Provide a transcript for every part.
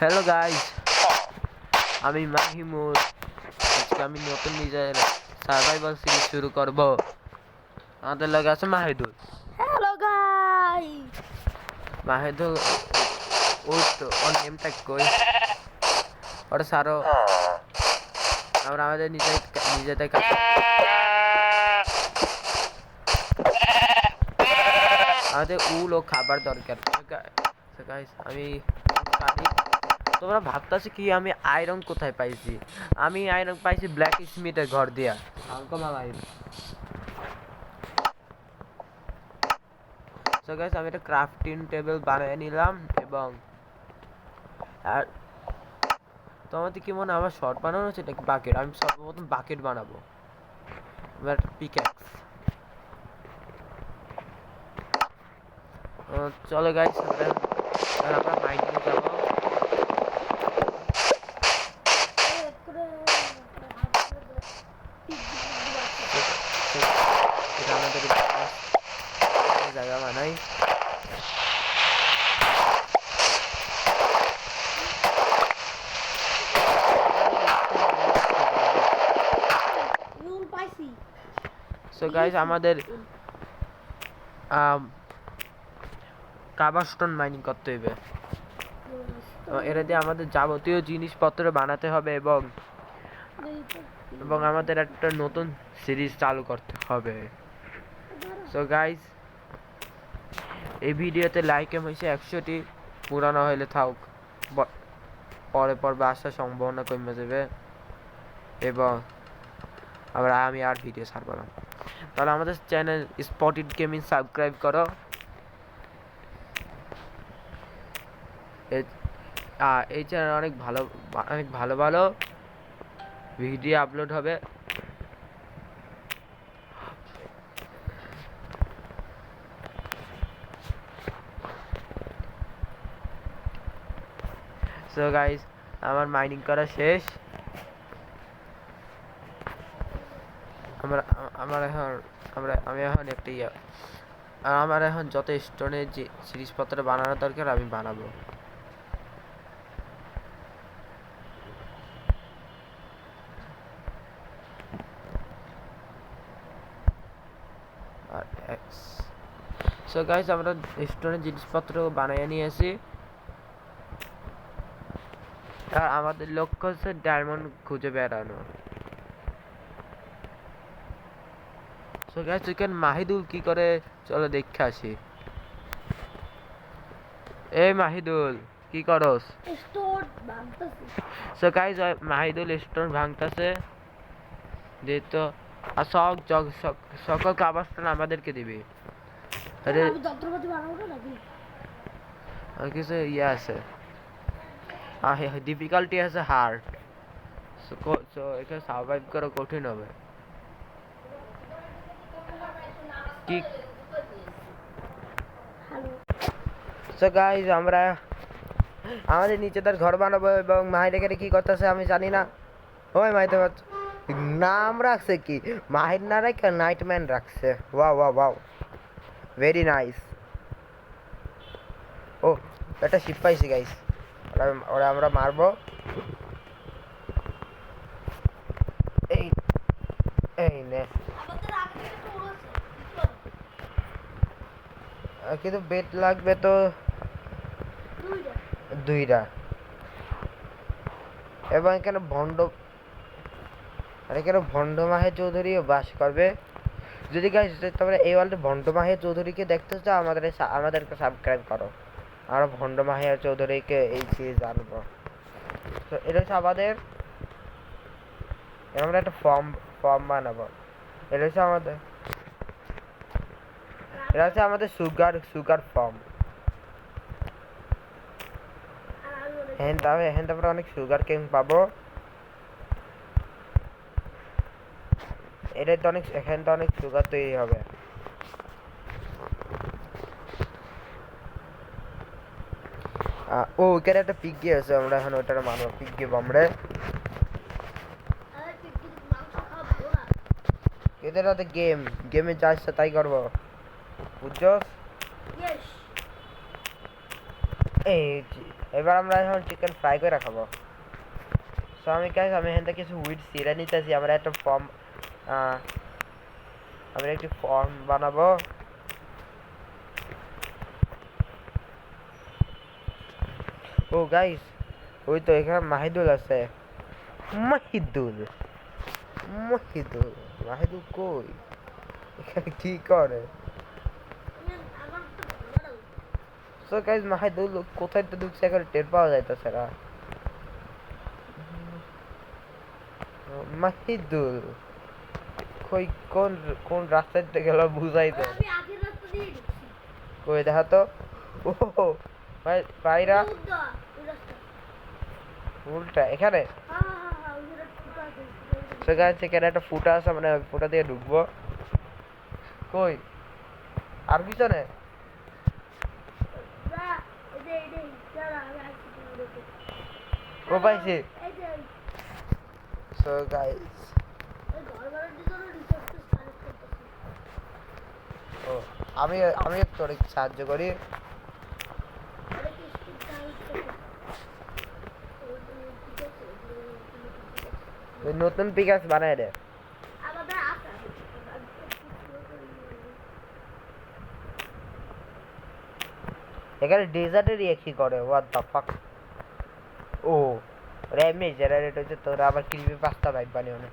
Hello guys, আমি মাহিমুদ। আজকে আমি নতুন নিজের সার্ভাইভাল সিরিজ শুরু করব। আমাদের লগে আছে মাহিদুল। হ্যালো গাইস, মাহিদুল ওই তো ওর নেমটা কই, ওটা সারো। আমরা আমাদের নিজেদের কাজ, আমাদের উল ও খাবার দরকার। গাইস আমি পারি। তোমরা ভাবতেছি কি আমি আয়রন কোথায় পাইছি? আমি আয়রন পাইছি ব্ল্যাক স্মিথের ঘর দিয়া। সো গাইস আমি একটা ক্রাফটিং টেবিল বানিয়ে নিলাম এবং আর তোমাদের কি মনে হয় আমার শর্ট বানানো হচ্ছে নাকি বাকেট? আমি সর্বপ্রথম বাকেট বানাবো। এবার পিক্যাক্স। চলো গাইস আমরা মাইনিংয়ে যাবো। এটা আমাদের জায়গা বানাই। সো গাইস আমাদের কাবাস্টোন মাইনিং করতে হবে। এটা দিয়ে আমাদের যাবতীয় জিনিসপত্র বানাতে হবে এবং আমাদের একটা নতুন সিরিজ চালু করতে হবে। সো গাইস এই ভিডিওতে লাইক হয়েছে 100টি, পুরানো হইলে থাক, পরে পর্বে আসার সম্ভাবনা কমে যাবে এবং আমি আর ভিডিও ছাড়ব না। তাহলে আমাদের চ্যানেল স্পটেড গেমিং সাবস্ক্রাইব করো। এই চ্যানেল অনেক ভালো ভালো ভিডিও আপলোড হবে। সো গাইস আমার মাইনিং করা শেষ। আমি এখন একটা আমার এখন যত স্টোনের যে জিনিসপত্র বানানোর দরকার আমি বানাবো। আর সো গাইস আমরা স্টোনের জিনিসপত্র বানিয়ে নিয়েছি আর আমাদের লক্ষ্য হচ্ছে ডায়মন্ড খুঁজে বেড়ানো। সো গাইস চিকেন মাহিদুল কি করে চলো দেখে আসি। এই মাহিদুল কি করস? স্টোর ভাঙতেছি। সো গাইস মাহিদুল স্টোর ভাঙতেছে যেহেতু আর সকল কাবাস্টোন আমাদেরকে দিবি। আরে আমি যন্ত্রপাতি বানাবো নাকি? আর কিছু ইয়ে আছে, ডিফিকাল্টি আছে হার্ড। সো এখানে সার্ভাইভ করা কঠিন হবে। কি সো গাইস আমরা আমাদের নিচেদের ঘর বানাবো এবং মাহির এখানে কি করতেছে আমি জানি না। ওই মাহিতে নাম রাখছে কি? মাহির না রেখে নাইটম্যান রাখছে। Wow wow wow, very nice. ও একটা শিপ পাইছি গাইস, ওরা আমরা মারবো। এই এই নে, কিন্তু বেট লাগবে তো দুইটা এবং এখানে ভণ্ড মাহে চৌধুরীও বাস করবে। যদি গাইস তোমরা এই ওয়ার্ল্ডে ভণ্ড মাহে চৌধুরীকে দেখতে চাও আমাদেরকে সাবস্ক্রাইব করো। আমরা ভণ্ড মাহে চৌধুরীকে এই সিরিজ আনবো। তো এটা হচ্ছে আমাদের, আমরা একটা ফর্ম বানাবো। এটা হচ্ছে আমাদের সুগার ফর্ম। তারপরে অনেক সুগার কেন পাবো। এখানে তো অনেক সুগার তৈরি হবে। ও ওইখানে একটা পিগি আছে, আমরা এখন ওইটার মানব পিগি বামড়ে। এদের হাতে গেমে যা ইচ্ছা তাই করবো, বুঝছো? এই যে, এবার আমরা এখন চিকেন ফ্রাই করে খাবো। সো আমি এখান থেকে কিছু উইড সিরে নিতেছি। আমরা একটা ফর্ম আমরা একটি ফর্ম বানাবো। ও গাইস, ওই তো এখানে মাহিদুল আছে। মাহিদুল মাহিদুল মাহিদুল কই? এখানে কি করে? আমার তো ভালো সো গাইস, মাহিদুল কোথায় তো ঢুকছে এখন টের পাওয়া যাইতেছে না। মাহিদুল কই? কোন কোন রাস্তাতে গেল বুঝাই দেয় না। আমি আগের রাস্তা দিয়ে ঢুকছি কই দেখা তো। ও ভাই ভাইরা উল্টা ওই রাস্তা উল্টা এখানে। হ্যাঁ ওই রাস্তা আছে সো গাইস, এখানে একটা ফুটা আছে, মানে ওই ফুটা দিয়ে ঢুকবো। কই আর পিছনে? যা এই যে যারা আমি আসছি তুমি দেখো ও পাইছি। এই যে সো গাইস, এই ঘর বাড়ার জন্য রিচার্জ কানেক্ট করতেছি ও আমি আমি তোর সাহায্য করি। আরে কি স্পিড কানেক্ট করতেছি ওই নতুন পিকাস বানাই দে। আমাদের আছে এখানে ডেজার্টের কি করে? What the fuck? O র্যামে generate হচ্ছে, তোরা আবার কিনবি 5টা বাইক বানিয়ে না?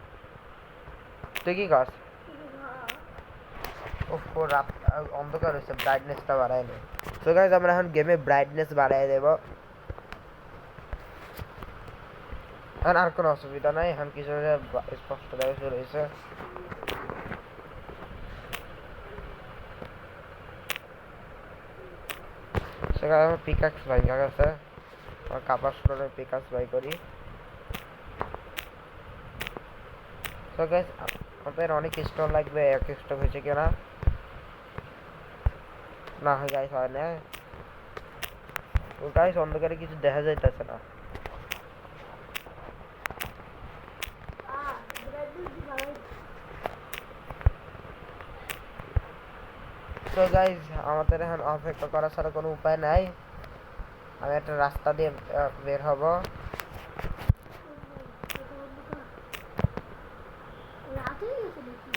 তুই কি কর? ও রাত অন্ধকার হয়েছে, ব্রাইটনেসটা বাড়াই নে। সো গাইস, আমরা এখন গেমে ব্রাইটনেস বাড়াই দেব। এখন আর কোনো অসুবিধা নাই, এখন কিছু স্পষ্ট দেখা শুরু হয়েছে। সেখানে আমার পিকাক্স ভাই গেছে, আমার কাপার স্টোরে পিকাক্স বাই করি। সো গাইস, আমাদের অনেক স্টোন লাগবে। এক স্টোন হয়েছে কিনা না? হয় গাইস, হয় না। ও গাইস, অন্ধকারে কিছু দেখা যাইতেছে না। তো গাইস, আমাদের এখন অপেক্ষা করা ছাড়া কোনো উপায় নাই। আমি একটা রাস্তা দিয়ে বের হব। রাত হয়ে গেছে দেখি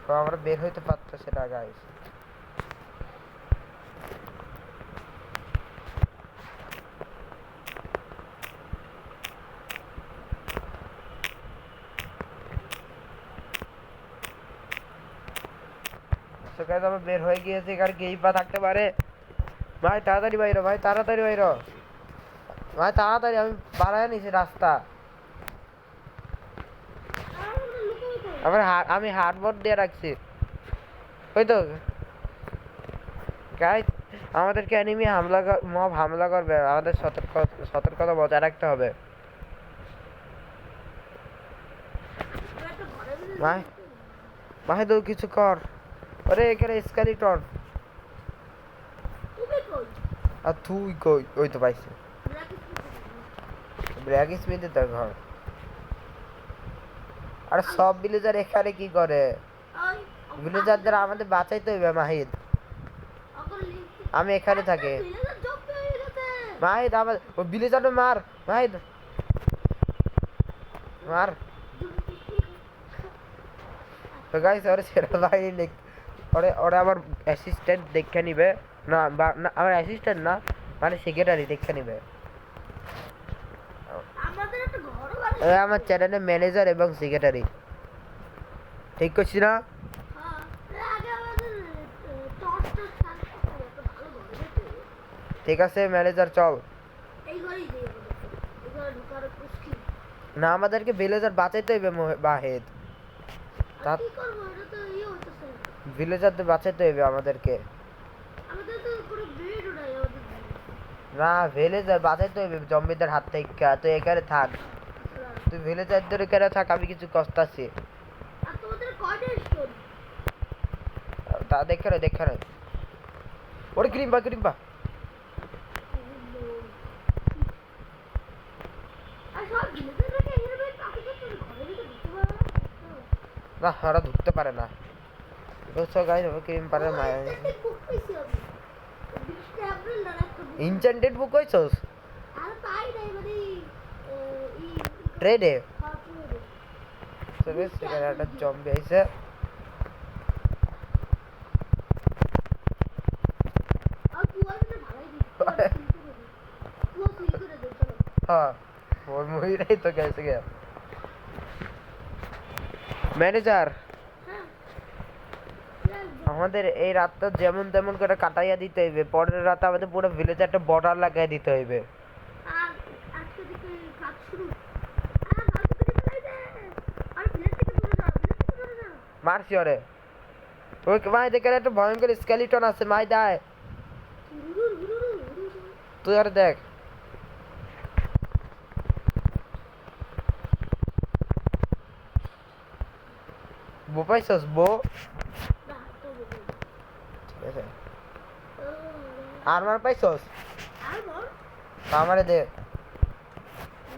তো আমরা বের হইতে পারতেছি না গাইস। তো গাইস, আমরা বের হয়ে গিয়েছি। আর কেই পা থাকতে পারে? ভাই তাড়াতাড়ি বাইরো, ভাই তাড়াতাড়ি বাইরো, ভাই তাড়াতাড়ি। আমি বাড়ায় নিছি রাস্তা। আমি হার্ডবোর্ড দিয়ে রাখছি। ওই তো গাইস, আমাদেরকে এনিমি মব হামলা করবে, আমাদের সতর্কতা বজায় রাখতে হবে। ভাই ভাই তো কিছু কর। আরে এখানে স্কেলিটন। তুমি কই আর তুই কই? ওই তো পাইছি। ব্র্যাক স্মিথের তার ঘর। আর সব ভিলেজার এখানে কি করে? ভিলেজারদের আমাদের বাঁচাইতে হইবে মাহিদ। আমি এখানে থাকি। মাহিদ আমার ও ভিলেজারটা মার। মাহিদ মার। তো গাইস, ওরে সেরা বাহিনী ওরে আমার অ্যাসিস্ট্যান্ট দেখে নিবে। না আমার অ্যাসিস্ট্যান্ট না, মানে সেক্রেটারি দেখে নিবে। আমাদের একটা ঘর বাড়ি আমার চ্যানেলের ম্যানেজার এবং সেক্রেটারি। ঠিক করছি না? হ্যাঁ আগে আমাদের টর্চটা স্টার্ট করতে হবে একটা ভালো ঘর যেতে ঠিক আছে ম্যানেজার, চল। এই ঘরেই যাই আমাদের এই ঘরে ঢোকার মুশকিল না, আমাদেরকে ভিলেজার বাঁচাইতে হইবে বাহিদ। আর কি করবো এটা তো হইতেছে ভিলেজারদের বাঁচাইতে হইবে আমাদেরকে। আমাদের তো কোনো বেডও নাই আমাদের না, ভিলেজার বাঁচাইতে হইবে জম্বিদের হাত থেকে। তুই এখানে থাক, তুই ভিলেজারদের এখানে থাক, আমি কিছু কষ্টাছি। আর তোমাদের কয়টা স্টোন তা দেখে নয়, দেখে নয়। ওরে ক্রিম্পা ক্রিম্পা। আর সব ভিলেজারকে এখানে পাখি তো ঘরে ভিতরে ঢুকতে পারে না, ওরা ঢুকতে পারে না। সো গাইস আমরা ক্রিম্পারের ইনস্ট্যান্ট বুক পাইছি আমি 20 এপ্রিল না একটা book। ইনচেন্টেড বুক হইছস আর পাই নাই মানে ট্রেডে হ্যাঁ, trade এ। সো গাইস এখানে একটা জম্বি আইছে আর তুই আসলে ভালোই দিস তুই ফিল করে দে চলো। হ্যাঁ ওর মুভিটাই তো গেছে গে ম্যানেজার হ্যাঁ আমাদের এই রাতটা যেমন তেমন করে কাটাইয়া দিতে হইবে পরের রাতে আমাদের পুরো ভিলেজে একটা বর্ডার লাগাই দিতে হইবে আর আজকে থেকে কাজ শুরু ভালো করে ফেলাই দে আর প্লেট থেকে দূরে যাও প্লেট থেকে দূরে যাও মারছি ওরে ওই ভাই দেখে একটা ভয়ঙ্কর স্কেলিটন আছে মাই দায় তুই আর দেখ বো পাইছস বো না তো বলি ঠিক আছে আর্মার পাইছস আর বল আমারে দে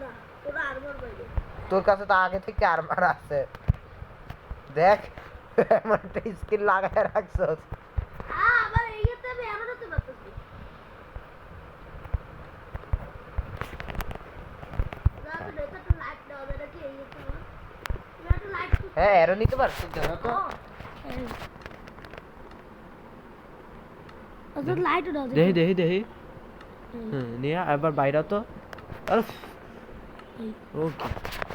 না তোরা আর বল বাইরে তোর কাছে তো আগে থেকে আর্মার আছে দেখ এমন একটা স্কিল লাগায় রাখছস আবার এইতে আমি এমন হতে পারতেছি না তো এটা তো লাইট দাও এটা কি এইতে না এটা লাইট হ্যাঁ এরো নিতে পারছিস জানো তো আচ্ছা লাইট দাও দেহি দেহি দেহি নিয়ে একবার বাইরে তো ওকে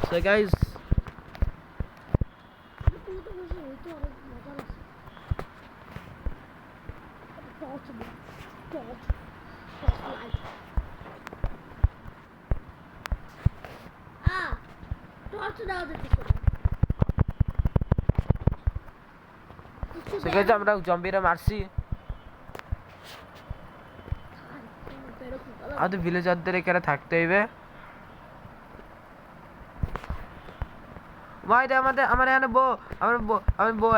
সো গাইস তুই তো বসে হইতো অনেক মজা লাগছে টর্চ টর্চ লাইট টর্চ দাও দেখি সো গাইস আমরা জম্বিরা মারছি আমাদের ভিলেজারদের এখানে থাকতে হইবে ভাই আমাদের আমার এখানে বো আমার বো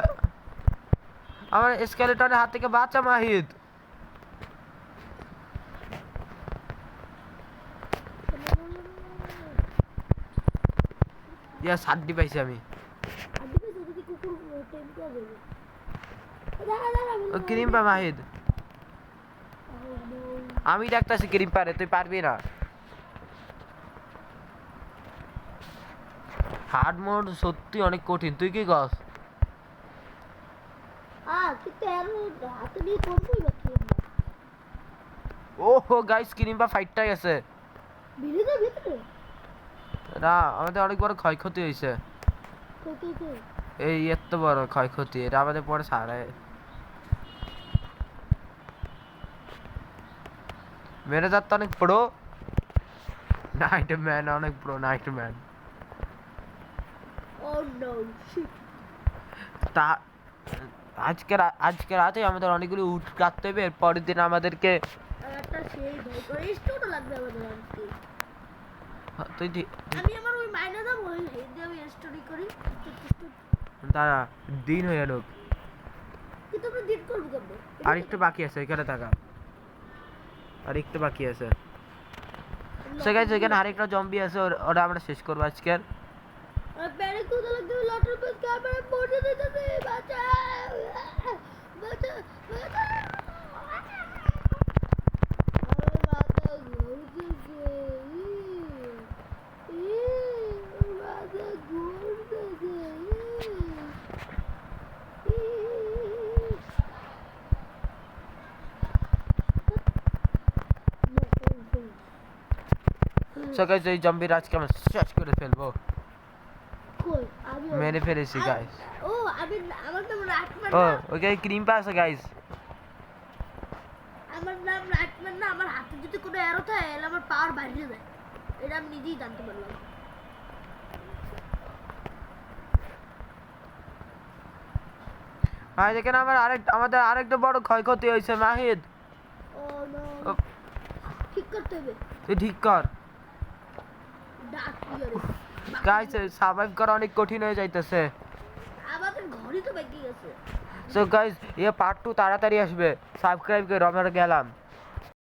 আমার স্কেলেটনের হাত থেকে বাঁচা মাহিদ ইয়া সাড্ডি পাইছি আমি ও ক্রিম পা মাহিদ আমি ডাকতাছি ক্রিম পারে তুই পারবি না হার্ড মোড সত্যি অনেক কঠিন তুই কি কস ওহো গাইস ক্রিম পা ফাইটটাই আছে না আমাদের অনেক বড় ক্ষয়ক্ষতি হয়েছে এই এত বড় ক্ষয়ক্ষতি এটা আমাদের পরে সারায় মেরে যাত্রা অনেক প্রো নাইট ম্যান অনেক প্রো নাইট ম্যান তা আজকে রাতে আমাদের অনেকগুলো উঠ কাটতে হবে পরের দিন আমাদেরকে তুই দাঁড়া দিন হয়ে গেল আরেকটু বাকি আছে ওইখানে থাকা আরেকটু বাকি আছে সেখানে সেখানে আরেকটা জম্বি আছে ওটা আমরা শেষ করবো আজকের এই জম্বির আজকে আমরা শেষ করে ফেলবো মেরে ফেলেছি গাইস ও ওকে ক্রিম পা আছে গাইস আমার নাম রাইটম্যান না আমার হাতে যদি কোনো অ্যারো থাকে তাহলে আমার পাওয়ার বাড়িয়ে যায় এটা আমি নিজেই জানতে পারলাম ভাই দেখেন আমাদের আরেকটা বড় ক্ষয়ক্ষতি হয়েছে মাহিদ ও নো ঠিক করতে হবে তুই ঠিক কর ডাক ক্লিয়ারে গাইস সার্ভাইভ করা অনেক কঠিন হয়ে যাইতেছে আমাদের ঘরই তো বাকি আছে সো গাইস এই পার্ট 2 তাড়াতাড়ি আসবে সাবস্ক্রাইব করে আমরা গেলাম